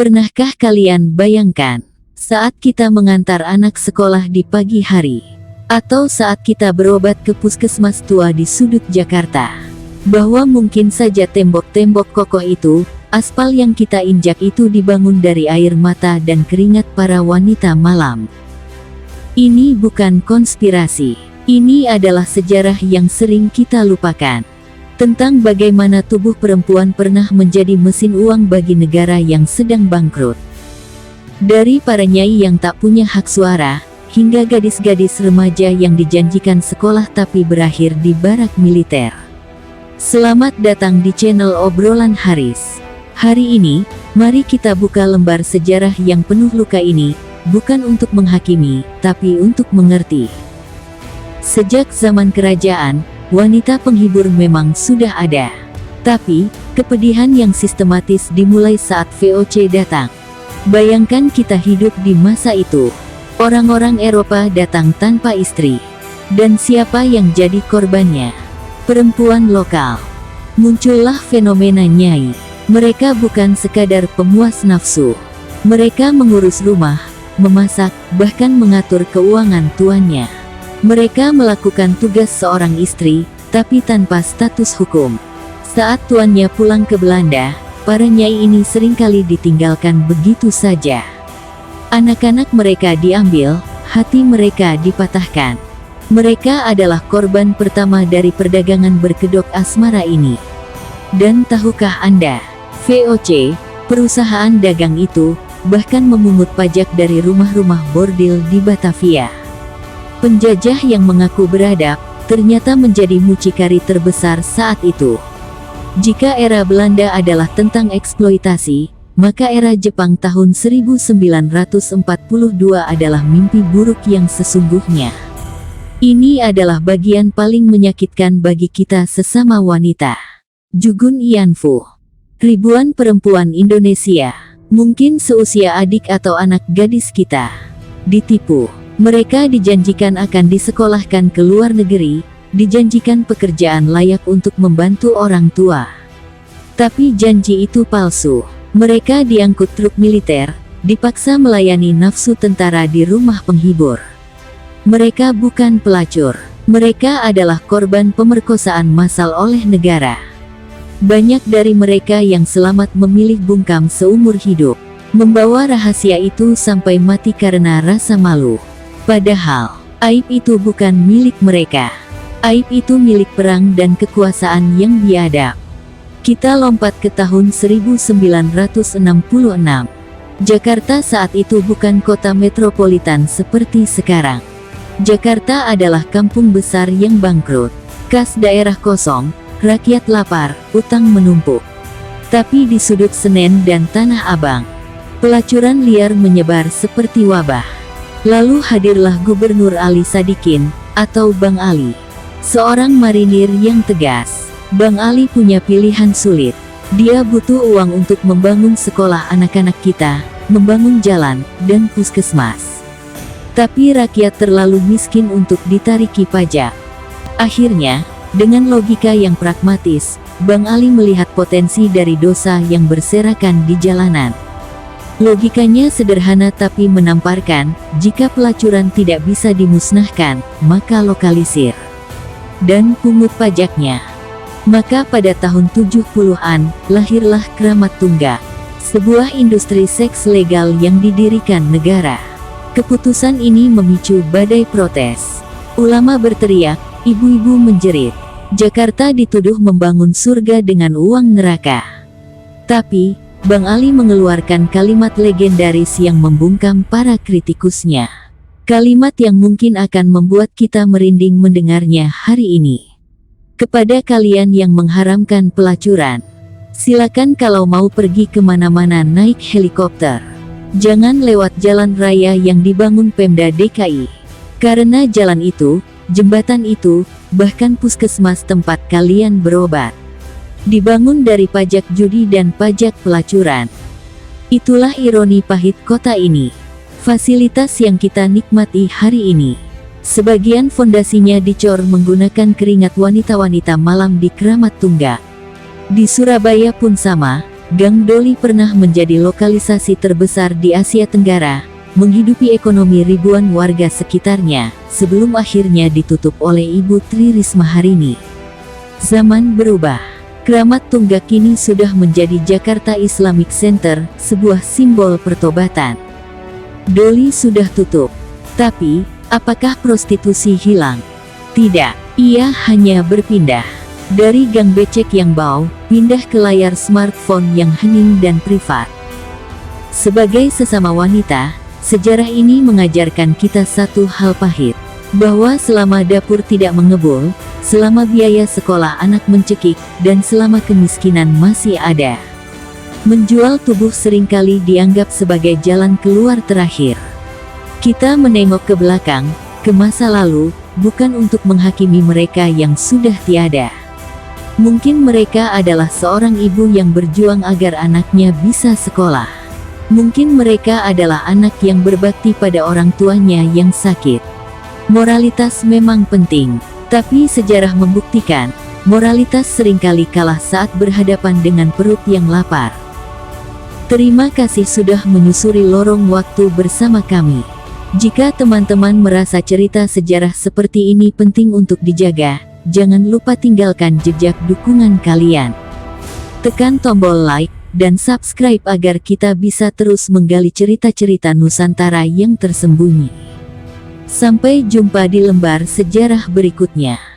Pernahkah kalian bayangkan, saat kita mengantar anak sekolah di pagi hari, atau saat kita berobat ke puskesmas tua di sudut Jakarta, bahwa mungkin saja tembok-tembok kokoh itu, aspal yang kita injak itu dibangun dari air mata dan keringat para wanita malam. Ini bukan konspirasi. Ini adalah sejarah yang sering kita lupakan. Tentang bagaimana tubuh perempuan pernah menjadi mesin uang bagi negara yang sedang bangkrut. Dari para nyai yang tak punya hak suara, hingga gadis-gadis remaja yang dijanjikan sekolah tapi berakhir di barak militer. Selamat datang di channel Obrolan Haris. Hari ini, mari kita buka lembar sejarah yang penuh luka ini, bukan untuk menghakimi, tapi untuk mengerti. Sejak zaman kerajaan, wanita penghibur memang sudah ada. Tapi, kepedihan yang sistematis dimulai saat VOC datang. Bayangkan kita hidup di masa itu. Orang-orang Eropa datang tanpa istri. Dan siapa yang jadi korbannya? Perempuan lokal. Muncullah fenomena nyai. Mereka bukan sekadar pemuas nafsu. Mereka mengurus rumah, memasak, bahkan mengatur keuangan tuannya. Mereka melakukan tugas seorang istri, tapi tanpa status hukum. Saat tuannya pulang ke Belanda, para nyai ini seringkali ditinggalkan begitu saja. Anak-anak mereka diambil, hati mereka dipatahkan. Mereka adalah korban pertama dari perdagangan berkedok asmara ini. Dan tahukah Anda, VOC, perusahaan dagang itu, bahkan memungut pajak dari rumah-rumah bordil di Batavia. Penjajah yang mengaku beradab, ternyata menjadi mucikari terbesar saat itu. Jika era Belanda adalah tentang eksploitasi, maka era Jepang tahun 1942 adalah mimpi buruk yang sesungguhnya. Ini adalah bagian paling menyakitkan bagi kita sesama wanita. Jugun Ianfu. Ribuan perempuan Indonesia, mungkin seusia adik atau anak gadis kita, ditipu. Mereka dijanjikan akan disekolahkan ke luar negeri, dijanjikan pekerjaan layak untuk membantu orang tua. Tapi janji itu palsu. Mereka diangkut truk militer, dipaksa melayani nafsu tentara di rumah penghibur. Mereka bukan pelacur. Mereka adalah korban pemerkosaan massal oleh negara. Banyak dari mereka yang selamat memilih bungkam seumur hidup, membawa rahasia itu sampai mati karena rasa malu. Padahal, aib itu bukan milik mereka. Aib itu milik perang dan kekuasaan yang biadab. Kita lompat ke tahun 1966. Jakarta saat itu bukan kota metropolitan seperti sekarang. Jakarta adalah kampung besar yang bangkrut. Kas daerah kosong, rakyat lapar, utang menumpuk. Tapi di sudut Senen dan Tanah Abang, pelacuran liar menyebar seperti wabah. Lalu hadirlah Gubernur Ali Sadikin, atau Bang Ali. Seorang marinir yang tegas. Bang Ali punya pilihan sulit. Dia butuh uang untuk membangun sekolah anak-anak kita, membangun jalan, dan puskesmas. Tapi rakyat terlalu miskin untuk ditariki pajak. Akhirnya, dengan logika yang pragmatis, Bang Ali melihat potensi dari dosa yang berserakan di jalanan. Logikanya sederhana tapi menamparkan, jika pelacuran tidak bisa dimusnahkan, maka lokalisir. Dan pungut pajaknya. Maka pada tahun 70-an, lahirlah Kramat Tunggak, sebuah industri seks legal yang didirikan negara. Keputusan ini memicu badai protes. Ulama berteriak, ibu-ibu menjerit. Jakarta dituduh membangun surga dengan uang neraka. Tapi, Bang Ali mengeluarkan kalimat legendaris yang membungkam para kritikusnya. Kalimat yang mungkin akan membuat kita merinding mendengarnya hari ini. Kepada kalian yang mengharamkan pelacuran, silakan kalau mau pergi kemana-mana naik helikopter. Jangan lewat jalan raya yang dibangun Pemda DKI. Karena jalan itu, jembatan itu, bahkan puskesmas tempat kalian berobat, dibangun dari pajak judi dan pajak pelacuran. Itulah ironi pahit kota ini. Fasilitas yang kita nikmati hari ini, sebagian fondasinya dicor menggunakan keringat wanita-wanita malam di Kramat Tunggak. Di Surabaya pun sama, Gang Doli pernah menjadi lokalisasi terbesar di Asia Tenggara, menghidupi ekonomi ribuan warga sekitarnya, sebelum akhirnya ditutup oleh Ibu Tri Risma hari ini. Zaman berubah. Keramat Tunggak kini sudah menjadi Jakarta Islamic Center, sebuah simbol pertobatan. Doli sudah tutup. Tapi, apakah prostitusi hilang? Tidak, ia hanya berpindah. Dari gang becek yang bau, pindah ke layar smartphone yang hening dan privat. Sebagai sesama wanita, sejarah ini mengajarkan kita satu hal pahit. Bahwa selama dapur tidak mengebul, selama biaya sekolah anak mencekik, dan selama kemiskinan masih ada, menjual tubuh seringkali dianggap sebagai jalan keluar terakhir. Kita menengok ke belakang, ke masa lalu, bukan untuk menghakimi mereka yang sudah tiada. Mungkin mereka adalah seorang ibu yang berjuang agar anaknya bisa sekolah. Mungkin mereka adalah anak yang berbakti pada orang tuanya yang sakit. Moralitas memang penting, tapi sejarah membuktikan, moralitas seringkali kalah saat berhadapan dengan perut yang lapar. Terima kasih sudah menyusuri lorong waktu bersama kami. Jika teman-teman merasa cerita sejarah seperti ini penting untuk dijaga, jangan lupa tinggalkan jejak dukungan kalian. Tekan tombol like dan subscribe agar kita bisa terus menggali cerita-cerita Nusantara yang tersembunyi. Sampai jumpa di lembar sejarah berikutnya.